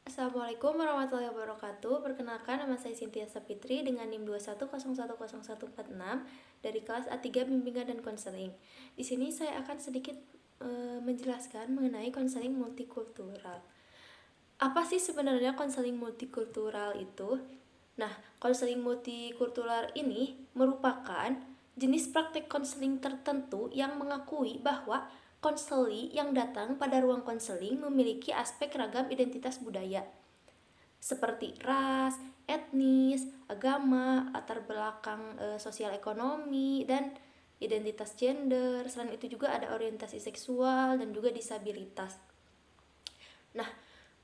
Assalamualaikum warahmatullahi wabarakatuh. Perkenalkan, nama saya Cynthia Sapitri dengan NIM 21010146 dari kelas A3 Bimbingan dan Konseling. Di sini saya akan sedikit menjelaskan mengenai konseling multikultural. Apa sih sebenarnya konseling multikultural itu? Nah, konseling multikultural ini merupakan jenis praktek konseling tertentu yang mengakui bahwa konseli yang datang pada ruang konseling memiliki aspek ragam identitas budaya seperti ras, etnis, agama, latar belakang sosial ekonomi, dan identitas gender. Selain itu juga ada orientasi seksual dan juga disabilitas. Nah,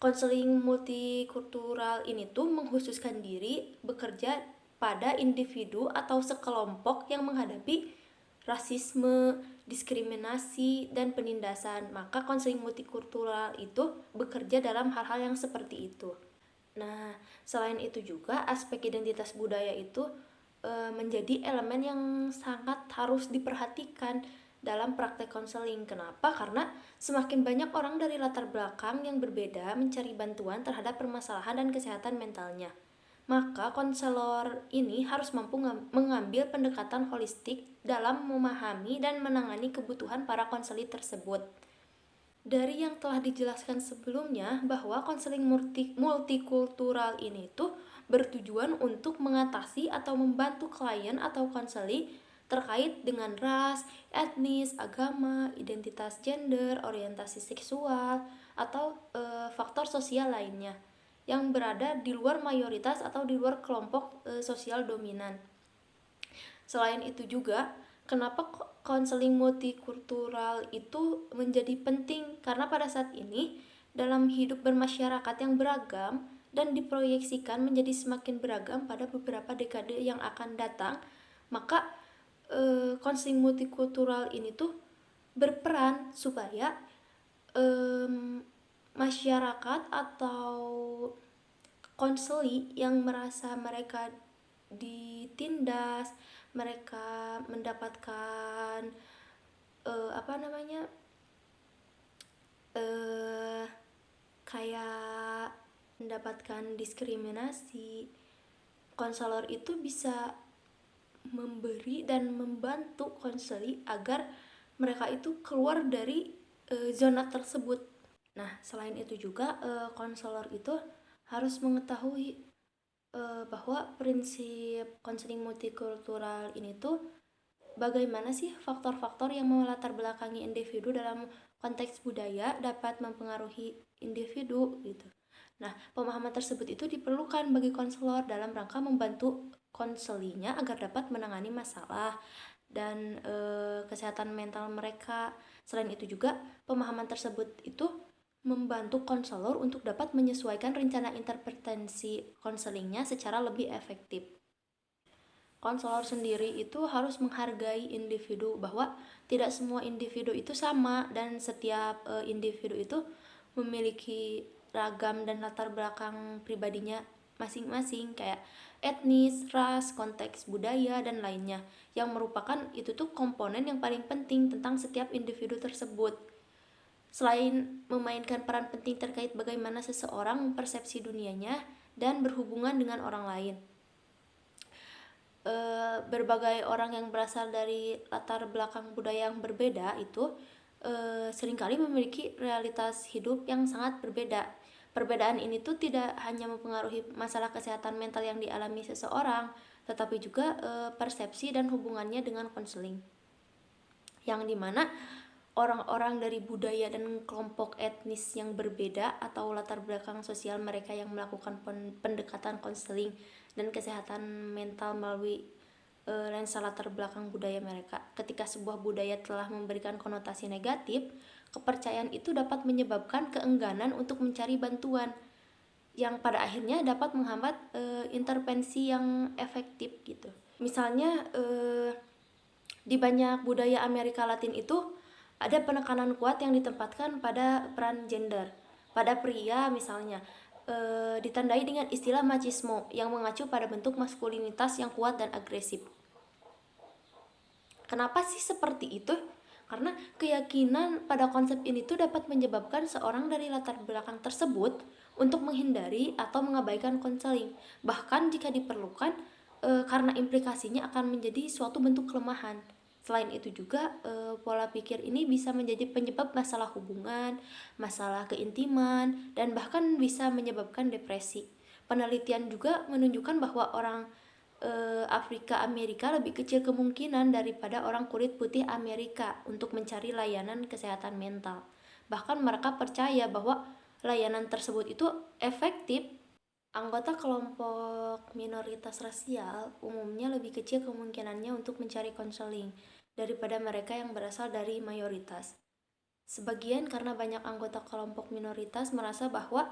konseling multikultural ini tuh mengkhususkan diri bekerja pada individu atau sekelompok yang menghadapi rasisme, diskriminasi, dan penindasan. Maka konseling multikultural itu bekerja dalam hal-hal yang seperti itu. Nah, selain itu juga aspek identitas budaya itu menjadi elemen yang sangat harus diperhatikan dalam praktek konseling. Kenapa? Karena semakin banyak orang dari latar belakang yang berbeda mencari bantuan terhadap permasalahan dan kesehatan mentalnya. Maka konselor ini harus mampu mengambil pendekatan holistik dalam memahami dan menangani kebutuhan para konseli tersebut. Dari yang telah dijelaskan sebelumnya bahwa konseling multikultural ini tuh bertujuan untuk mengatasi atau membantu klien atau konseli terkait dengan ras, etnis, agama, identitas gender, orientasi seksual, atau faktor sosial lainnya yang berada di luar mayoritas atau di luar kelompok sosial dominan. Selain itu juga, kenapa konseling multikultural itu menjadi penting? Karena pada saat ini, dalam hidup bermasyarakat yang beragam dan diproyeksikan menjadi semakin beragam pada beberapa dekade yang akan datang, maka konseling multikultural ini tuh berperan supaya masyarakat atau konseli yang merasa mereka ditindas, mereka mendapatkan kayak mendapatkan diskriminasi, konselor itu bisa memberi dan membantu konseli agar mereka itu keluar dari zona tersebut. Nah, selain itu juga konselor itu harus mengetahui bahwa prinsip konseling multikultural ini tuh bagaimana sih faktor-faktor yang melatar belakangi individu dalam konteks budaya dapat mempengaruhi individu gitu. Nah, pemahaman tersebut itu diperlukan bagi konselor dalam rangka membantu konselinya agar dapat menangani masalah dan kesehatan mental mereka. Selain itu juga pemahaman tersebut itu membantu konselor untuk dapat menyesuaikan rencana intervensi konselingnya secara lebih efektif. Konselor sendiri itu harus menghargai individu, bahwa tidak semua individu itu sama dan setiap individu itu memiliki ragam dan latar belakang pribadinya masing-masing, kayak etnis, ras, konteks budaya, dan lainnya, yang merupakan itu tuh komponen yang paling penting tentang setiap individu tersebut. Selain memainkan peran penting terkait bagaimana seseorang mempersepsi dunianya dan berhubungan dengan orang lain, berbagai orang yang berasal dari latar belakang budaya yang berbeda itu seringkali memiliki realitas hidup yang sangat berbeda. Perbedaan ini tuh tidak hanya mempengaruhi masalah kesehatan mental yang dialami seseorang, tetapi juga persepsi dan hubungannya dengan konseling, yang dimana orang-orang dari budaya dan kelompok etnis yang berbeda atau latar belakang sosial mereka yang melakukan pendekatan konseling dan kesehatan mental melalui lensa latar belakang budaya mereka. Ketika sebuah budaya telah memberikan konotasi negatif, kepercayaan itu dapat menyebabkan keengganan untuk mencari bantuan, yang pada akhirnya dapat menghambat intervensi yang efektif gitu. Misalnya di banyak budaya Amerika Latin itu ada penekanan kuat yang ditempatkan pada peran gender. Pada pria misalnya ditandai dengan istilah machismo yang mengacu pada bentuk maskulinitas yang kuat dan agresif. Kenapa sih seperti itu? Karena keyakinan pada konsep ini tuh dapat menyebabkan seorang dari latar belakang tersebut untuk menghindari atau mengabaikan konseling, bahkan jika diperlukan, karena implikasinya akan menjadi suatu bentuk kelemahan. Selain itu juga, pola pikir ini bisa menjadi penyebab masalah hubungan, masalah keintiman, dan bahkan bisa menyebabkan depresi. Penelitian juga menunjukkan bahwa orang Afrika Amerika lebih kecil kemungkinan daripada orang kulit putih Amerika untuk mencari layanan kesehatan mental. Bahkan mereka percaya bahwa layanan tersebut itu efektif. Anggota kelompok minoritas rasial umumnya lebih kecil kemungkinannya untuk mencari konseling daripada mereka yang berasal dari mayoritas. Sebagian karena banyak anggota kelompok minoritas merasa bahwa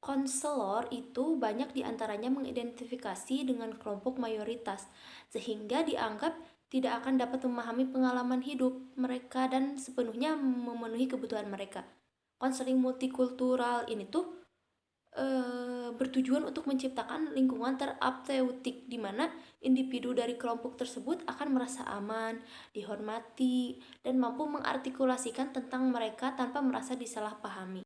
konselor itu banyak diantaranya mengidentifikasi dengan kelompok mayoritas, sehingga dianggap tidak akan dapat memahami pengalaman hidup mereka dan sepenuhnya memenuhi kebutuhan mereka. Konseling multikultural ini tuh bertujuan untuk menciptakan lingkungan terapeutik di mana individu dari kelompok tersebut akan merasa aman, dihormati, dan mampu mengartikulasikan tentang mereka tanpa merasa disalahpahami.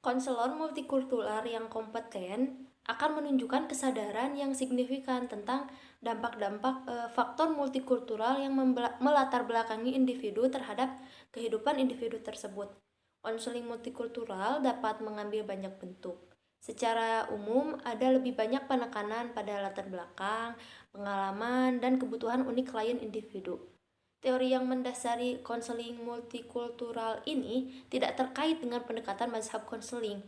Konselor multikultural yang kompeten akan menunjukkan kesadaran yang signifikan tentang dampak-dampak faktor multikultural yang melatar belakangi individu terhadap kehidupan individu tersebut. Konseling multikultural dapat mengambil banyak bentuk. Secara umum, ada lebih banyak penekanan pada latar belakang, pengalaman, dan kebutuhan unik klien individu. Teori yang mendasari konseling multikultural ini tidak terkait dengan pendekatan mazhab konseling,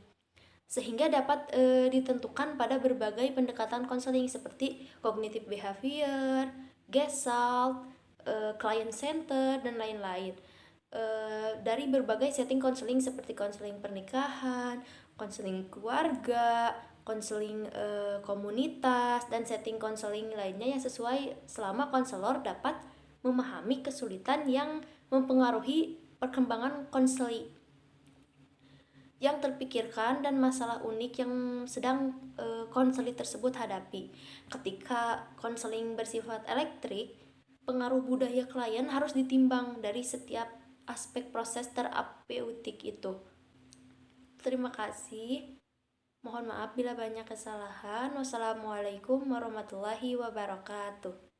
sehingga dapat ditentukan pada berbagai pendekatan konseling seperti cognitive behavior, Gestalt, client center, dan lain-lain. Dari berbagai setting konseling seperti konseling pernikahan, konseling keluarga, konseling komunitas, dan setting konseling lainnya yang sesuai selama konselor dapat memahami kesulitan yang mempengaruhi perkembangan konseli yang terpikirkan dan masalah unik yang sedang konseli tersebut hadapi. Ketika konseling bersifat elektrik, pengaruh budaya klien harus ditimbang dari setiap aspek proses terapeutik itu. Terima kasih. Mohon maaf bila banyak kesalahan. Wassalamualaikum warahmatullahi wabarakatuh.